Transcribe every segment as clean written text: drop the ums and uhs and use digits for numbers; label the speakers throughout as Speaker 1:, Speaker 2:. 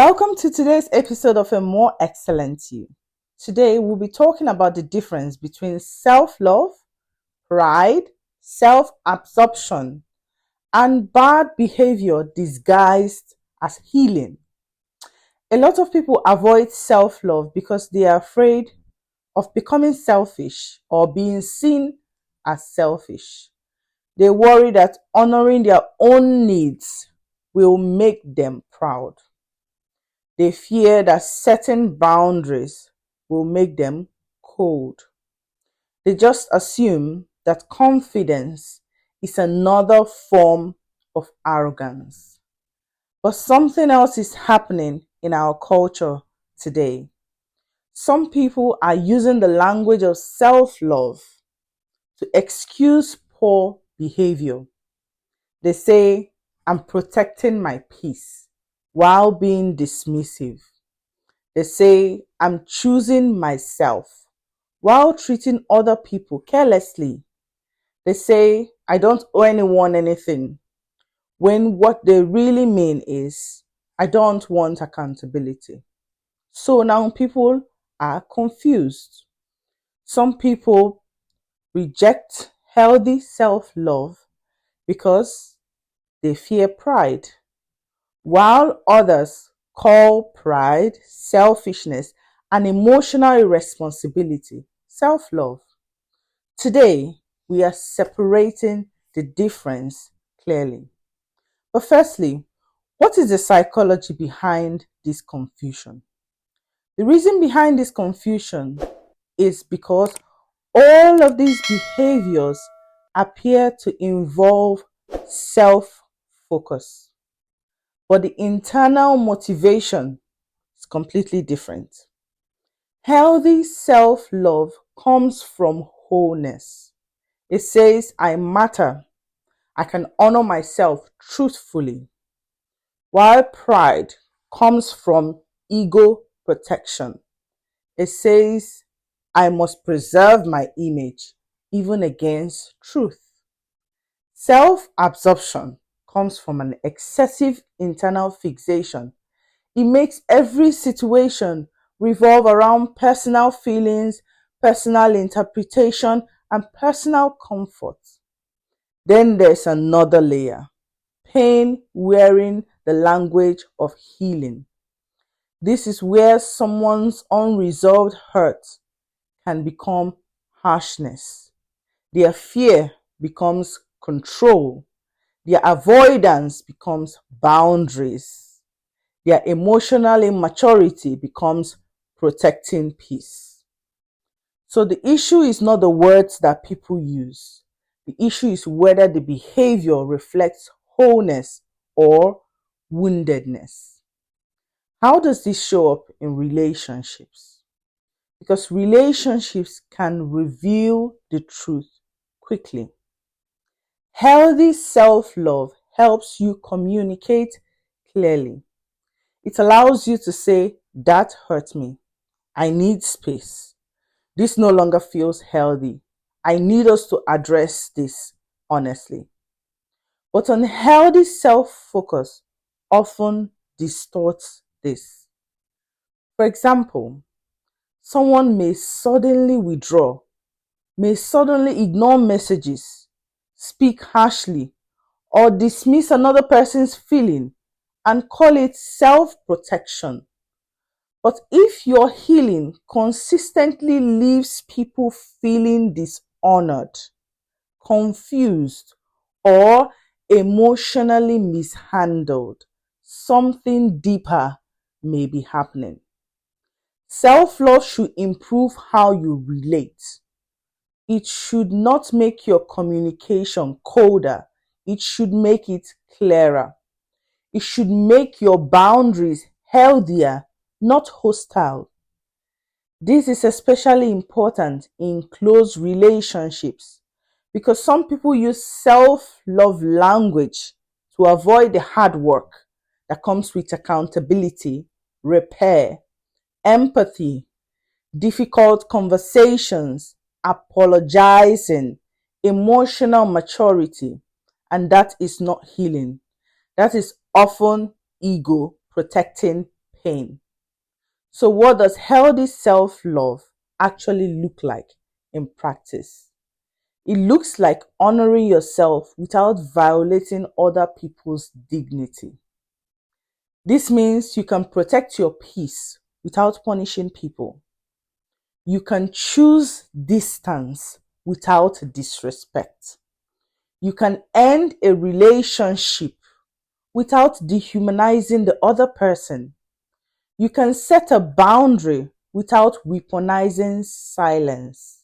Speaker 1: Welcome to today's episode of A More Excellent You. Today we'll be talking about the difference between self-love, pride, self-absorption, and bad behavior disguised as healing. A lot of people avoid self-love because they are afraid of becoming selfish or being seen as selfish. They worry that honoring their own needs will make them proud. They fear that setting boundaries will make them cold. They just assume that confidence is another form of arrogance. But something else is happening in our culture today. Some people are using the language of self-love to excuse poor behavior. They say, "I'm protecting my peace," while being dismissive. They say, "I'm choosing myself," while treating other people carelessly. They say, "I don't owe anyone anything," when what they really mean is, "I don't want accountability." So now people are confused. Some people reject healthy self-love because they fear pride, while others call pride, selfishness, and emotional irresponsibility self-love. Today, we are separating the difference clearly. But firstly, what is the psychology behind this confusion? The reason behind this confusion is because all of these behaviors appear to involve self-focus, but the internal motivation is completely different. Healthy self-love comes from wholeness. It says, "I matter. I can honor myself truthfully." While pride comes from ego protection. It says, "I must preserve my image even against truth." Self-absorption comes from an excessive internal fixation. It makes every situation revolve around personal feelings, personal interpretation, and personal comfort. Then there's another layer: pain wearing the language of healing. This is where someone's unresolved hurt can become harshness. Their fear becomes control. Their avoidance becomes boundaries. Their emotional immaturity becomes protecting peace. So the issue is not the words that people use. The issue is whether the behavior reflects wholeness or woundedness. How does this show up in relationships? Because relationships can reveal the truth quickly. Healthy self-love helps you communicate clearly. It allows you to say, "That hurt me. I need space. This no longer feels healthy. I need us to address this honestly." But unhealthy self-focus often distorts this. For example, someone may suddenly withdraw, may suddenly ignore messages, speak harshly, or dismiss another person's feeling and call it self-protection. But if your healing consistently leaves people feeling dishonored, confused, or emotionally mishandled, something deeper may be happening. Self-love should improve how you relate. It should not make your communication colder. It should make it clearer. It should make your boundaries healthier, not hostile. This is especially important in close relationships because some people use self-love language to avoid the hard work that comes with accountability, repair, empathy, difficult conversations, apologizing, emotional maturity, and that is not healing. That is often ego protecting pain. So what does healthy self-love actually look like in practice? It looks like honoring yourself without violating other people's dignity. This means you can protect your peace without punishing people. You can choose distance without disrespect. You can end a relationship without dehumanizing the other person. You can set a boundary without weaponizing silence.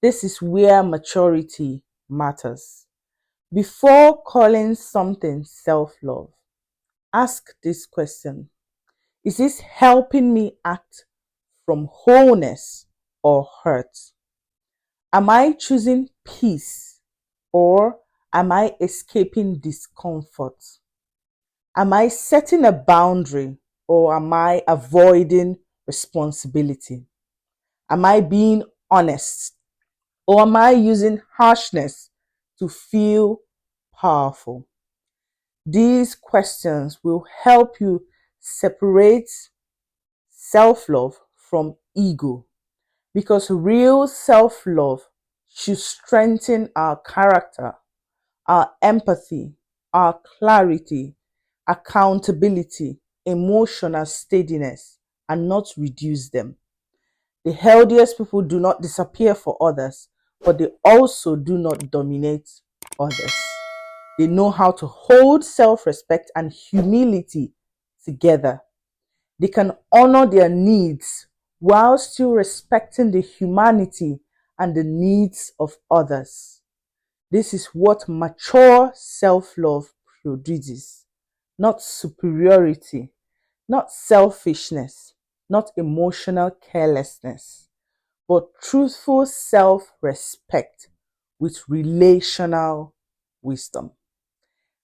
Speaker 1: This is where maturity matters. Before calling something self-love, ask this question. Is this helping me act from wholeness or hurt? Am I choosing peace or am I escaping discomfort? Am I setting a boundary or am I avoiding responsibility? Am I being honest or am I using harshness to feel powerful? These questions will help you separate self-love from ego, because real self-love should strengthen our character, our empathy, our clarity, accountability, emotional steadiness, and not reduce them. The healthiest people do not disappear for others, but they also do not dominate others. They know how to hold self-respect and humility together. They can honor their needs while still respecting the humanity and the needs of others. This is what mature self-love produces. Not superiority, not selfishness, not emotional carelessness, but truthful self-respect with relational wisdom.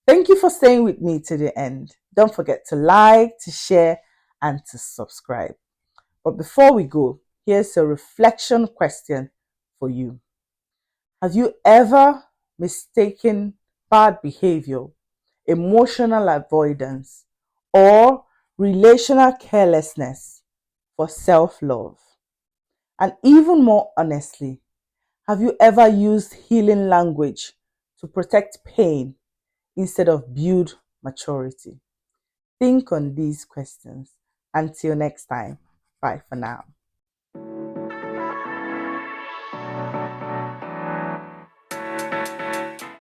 Speaker 1: Thank you for staying with me to the end. Don't forget to like, to share, and to subscribe. But before we go, here's a reflection question for you. Have you ever mistaken bad behavior, emotional avoidance, or relational carelessness for self-love? And even more honestly, have you ever used healing language to protect pain instead of build maturity? Think on these questions. Until next time, bye for now.